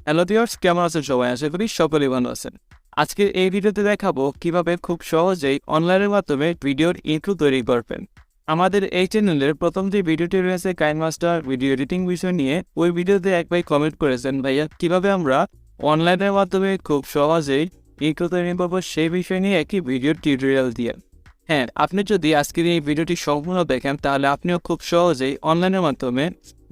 Hello viewers, কেমন আছেন সবাই? আশা করি সকলেই ভালো আছেন। আজকের এই ভিডিওতে দেখাবো কিভাবে খুব সহজেই অনলাইনের মাধ্যমে ভিডিওর ইন্ট্রো তৈরি করবেন। আমাদের এই চ্যানেলের প্রথম যে ভিডিওটি রয়েছে কাইনমাস্টার ভিডিও এডিটিং বিষয় নিয়ে, ওই ভিডিওতে এক ভাই কমেন্ট করেছেন, ভাইয়া কিভাবে আমরা অনলাইনের মাধ্যমে খুব সহজেই ইন্ট্রো তৈরি করবো সেই বিষয় নিয়ে একটি ভিডিও টিউটোরিয়াল দিয়ে। হ্যাঁ, আপনি যদি আজকের এই ভিডিওটি সম্পূর্ণ দেখেন তাহলে আপনিও খুব সহজেই অনলাইনের মাধ্যমে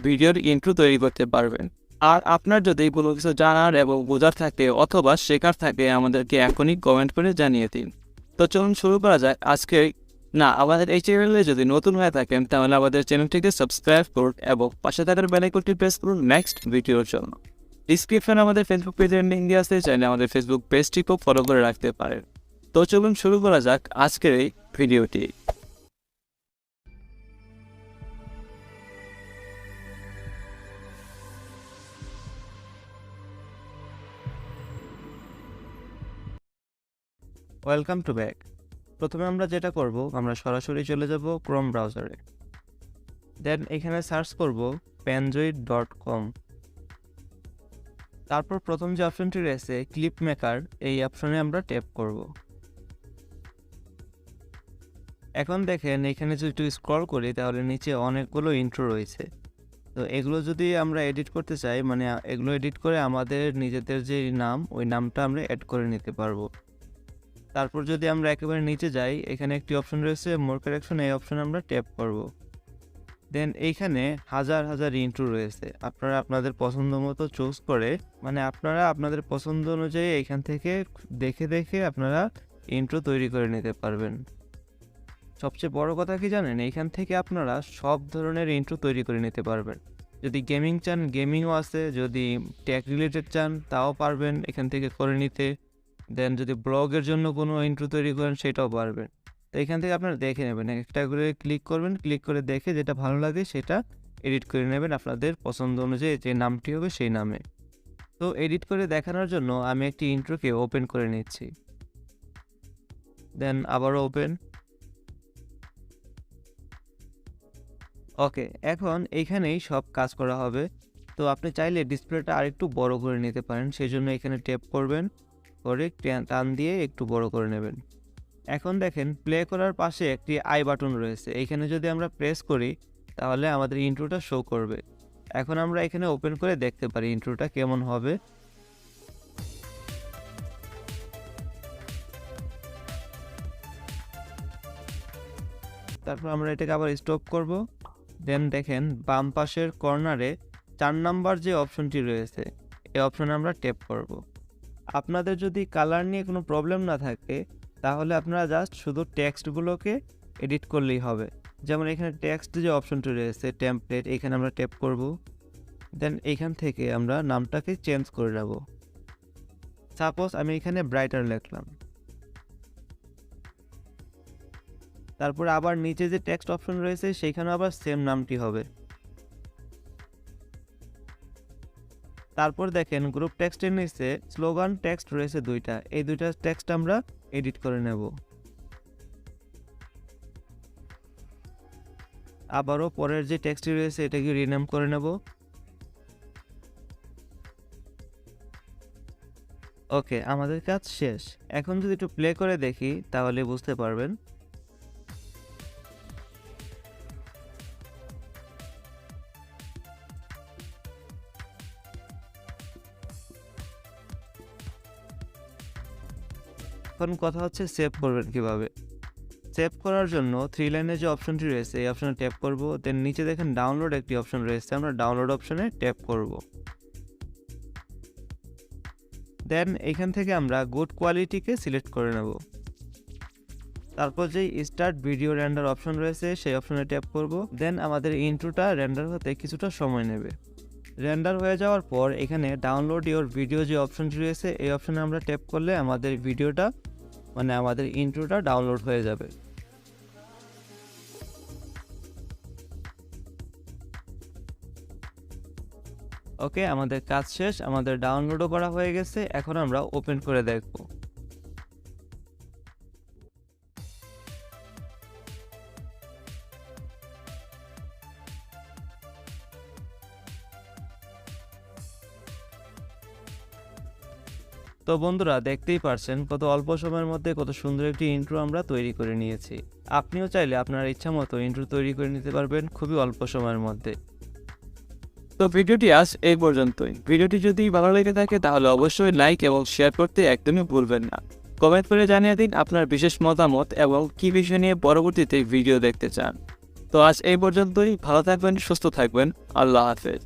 ভিডিওর ইন্ট্রো তৈরি করতে পারবেন। আর আপনার যদি কোনো কিছু জানার এবং বোঝার থাকে অথবা শেখার থাকে আমাদেরকে এখনই কমেন্ট করে জানিয়ে দিন। তো চলুন শুরু করা যায় আজকে। আমাদের এই চ্যানেলে যদি নতুন হয়ে থাকেন তাহলে আমাদের চ্যানেলটিকে সাবস্ক্রাইব করুন এবং পাশে থাকার বেল আইকনটি প্রেস করুন নেক্সট ভিডিওর জন্য। ডিসক্রিপশনে আমাদের ফেসবুক পেজের লিঙ্ক দেওয়া আছে, চাইলে আমাদের ফেসবুক পেজটিকেও ফলো করে রাখতে পারেন। তো চলুন শুরু করা যাক আজকের এই ভিডিওটি। Welcome to back. প্রথমে আমরা যেটা করব, আমরা সরাসরি চলে যাব ক্রোম ব্রাউজারে। দেন এখানে সার্চ করব panjoid.com। তারপর প্রথম যে অপশনটি রয়েছে ক্লিপ মেকার, এই অপশনে আমরা ট্যাপ করব। এখন দেখেন এখানে যদি একটু স্ক্রল করি তাহলে নিচে অনেকগুলো ইন্ট্রো রয়েছে। তো এগুলো যদি আমরা এডিট করতে চাই, মানে এগুলো এডিট করে আমাদের নিজেদের যে নাম, ওই নামটা আমরা অ্যাড করে নিতে পারবো। তারপর যদি আমরা একেবারে নিচে যাই, এখানে একটি অপশন রয়েছে মোর কারেকশন, এই অপশনে আমরা ট্যাপ করব। দেন এইখানে হাজার হাজার ইন্ট্রো রয়েছে, আপনারা আপনাদের পছন্দ মতো চুজ করে, মানে আপনারা আপনাদের পছন্দ অনুযায়ী এখান থেকে দেখে দেখে আপনারা ইন্ট্রো তৈরি করে নিতে পারবেন। সবচেয়ে বড় কথা কি জানেন, এইখান থেকে আপনারা সব ধরনের ইন্ট্রো তৈরি করে নিতে পারবেন। যদি গেমিং চান গেমিংও আছে, যদি টেক রিলেটেড চান তাও পারবেন এখান থেকে করে নিতে। দেন যদি ব্লগের জন্য কোনো ইন্ট্রো তৈরি করেন সেটাও পারবেন। তো এখান থেকে আপনারা দেখে নেবেন, একটা করে ক্লিক করবেন, ক্লিক করে দেখে যেটা ভালো লাগে সেটা এডিট করে নেবেন আপনাদের পছন্দ অনুযায়ী, যে নামটি হবে সেই নামে। তো এডিট করে দেখানোর জন্য আমি একটি ইন্ট্রোকে ওপেন করে নিচ্ছি। দেন আবারও ওপেন। ওকে, এখন এইখানেই সব কাজ করা হবে। তো আপনি চাইলে ডিসপ্লেটা আরেকটু বড় করে নিতে পারেন, সেই জন্য এখানে ট্যাপ করবেন, করে টান দিয়ে একটু বড় করে নেবেন। এখন দেখেন প্লে করার পাশে একটি আই বাটন রয়েছে, এইখানে যদি আমরা প্রেস করি তাহলে আমাদের ইন্ট্রোটা শো করবে। এখন আমরা এখানে ওপেন করে দেখতে পারি ইন্ট্রোটা কেমন হবে। তারপর আমরা এটাকে আবার স্টপ করব। দেন দেখেন বাম পাশের কর্নারে 4 নাম্বার যে অপশনটি রয়েছে, এই অপশনে আমরা ট্যাপ করব। আপনাদের যদি কালার নিয়ে কোনো প্রবলেম না থাকে তাহলে আপনারা জাস্ট শুধু টেক্সটগুলোকে এডিট করলেই হবে। যেমন এখানে টেক্সট যে অপশনটি রয়েছে টেমপ্লেট, এখানে আমরা ট্যাপ করব। দেন এখান থেকে আমরা নামটাকে চেঞ্জ করে নেব। সাপোজ আমি এখানে ব্রাইটার লিখলাম। তারপর আবার নিচে যে টেক্সট অপশন রয়েছে সেইখানে আবার সেম নামটি হবে। তারপর দেখেন গ্রুপ টেক্সটের নিচে স্লোগান টেক্সট রয়েছে দুইটা, এই দুইটা টেক্সট আমরা এডিট করে নেব। আবারও পরের যে টেক্সটটি রয়েছে এটাকে রিনেম করে নেব। ওকে, আমাদের কাজ শেষ। এখন যদি একটু প্লে করে দেখি তাহলে বুঝতে পারবেন। এখন কথা হচ্ছে সেভ করবেন কিভাবে। সেভ করার জন্য 3 লাইনের যে অপশনটি রয়েছে এই অপশনে ট্যাপ করব। দেন নিচে দেখেন ডাউনলোড একটি অপশন রয়েছে, আমরা ডাউনলোড অপশনে ট্যাপ করব। দেন এখান থেকে আমরা গুড কোয়ালিটিকে সিলেক্ট করে নেব। তারপর যেই স্টার্ট ভিডিও রেন্ডার অপশন রয়েছে সেই অপশনে ট্যাপ করব। দেন আমাদের ইন্ট্রোটা রেন্ডার হতে কিছুটা সময় নেবে। রেন্ডার হয়ে যাওয়ার পর এখানে ডাউনলোড ইওর ভিডিও যে অপশনটি রয়েছে এই অপশনে আমরা ট্যাপ করলে আমাদের ভিডিওটা, মানে আমাদের ইন্ট্রোটা ডাউনলোড হয়ে যাবে। ওকে, আমাদের কাজ শেষ, আমাদের ডাউনলোডও করা হয়ে গেছে। এখন আমরা ওপেন করে দেখব। তো বন্ধুরা দেখতেই পারছেন কত অল্প সময়ের মধ্যে কত সুন্দর একটি ইন্ট্রো আমরা তৈরি করে নিয়েছি। আপনিও চাইলে আপনার ইচ্ছা মতো ইন্ট্রো তৈরি করে নিতে পারবেন খুবই অল্প সময়ের মধ্যে। তো ভিডিওটি আজ এই পর্যন্তই। ভিডিওটি যদি ভালো লেগে থাকে তাহলে অবশ্যই লাইক এবং শেয়ার করতে একদমই ভুলবেন না। কমেন্ট করে জানিয়ে দিন আপনার বিশেষ মতামত এবং কী বিষয় নিয়ে পরবর্তীতে ভিডিও দেখতে চান। তো আজ এই পর্যন্তই। ভালো থাকবেন, সুস্থ থাকবেন। আল্লাহ হাফেজ।